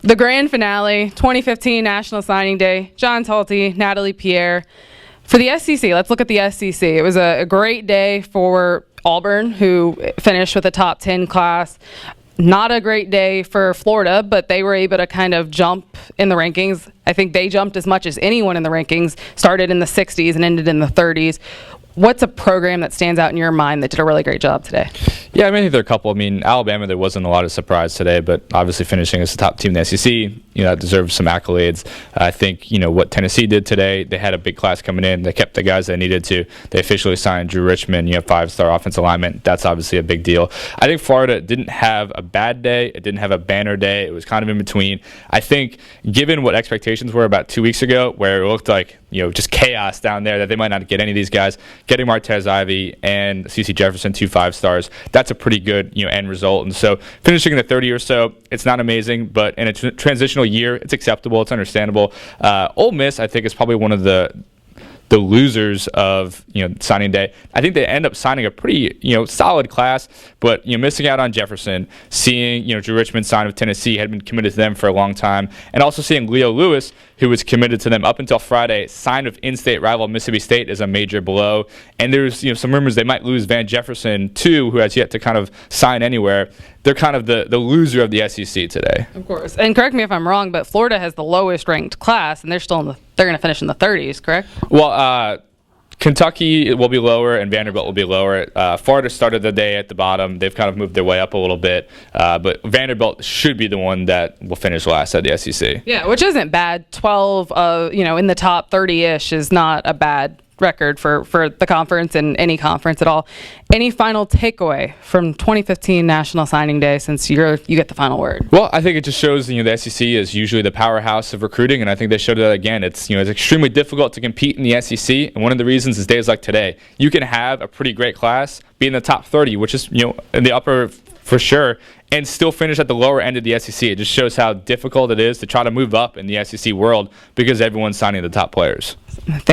The grand finale, 2015 National Signing Day, John Talty, Natalie Pierre. For the SEC, let's look at the SEC. It was a great day for Auburn, who finished with a top 10 class. Not a great day for Florida, but they were able to kind of jump in the rankings. I think they jumped as much as anyone in the rankings, started in the 60s and ended in the 30s. What's a program that stands out in your mind that did a really great job today? Yeah, I think there are a couple. Alabama, there wasn't a lot of surprise today, but obviously finishing as the top team in the SEC, that deserves some accolades. I think, what Tennessee did today, they had a big class coming in. They kept the guys they needed to. They officially signed Drew Richmond, 5-star offensive lineman. That's obviously a big deal. I think Florida didn't have a bad day. It didn't have a banner day. It was kind of in between. I think, given what expectations were about 2 weeks ago, where it looked like, just chaos down there, that they might not get any of these guys, getting Martez Ivey and CeCe Jefferson, 2 5-stars, that's a pretty good end result. And so finishing in the 30 or so, it's not amazing, but in a transitional year, it's acceptable, it's understandable. Ole Miss, I think, is probably one of the losers of signing day. I think they end up signing a pretty solid class, but missing out on Jefferson, seeing Drew Richmond sign with Tennessee, had been committed to them for a long time, and also seeing Leo Lewis, who was committed to them up until Friday, signed with in-state rival Mississippi State, is a major blow. And there's some rumors they might lose Van Jefferson too, who has yet to kind of sign anywhere. They're kind of the loser of the SEC today. Of course. And correct me if I'm wrong, but Florida has the lowest ranked class, and they're going to finish in the 30s, correct? Well, Kentucky will be lower and Vanderbilt will be lower. Florida started the day at the bottom. They've kind of moved their way up a little bit. But Vanderbilt should be the one that will finish last at the SEC. Yeah, which isn't bad. 12, in the top 30-ish is not a bad record for the conference and any conference at all. Any final takeaway from 2015 National Signing Day, since you get the final word? Well, I think it just shows the SEC is usually the powerhouse of recruiting, and I think they showed that again. It's it's extremely difficult to compete in the SEC, and one of the reasons is days like today. You can have a pretty great class, be in the top 30, which is in the upper for sure, and still finish at the lower end of the SEC. It just shows how difficult it is to try to move up in the SEC world because everyone's signing the top players. Thanks.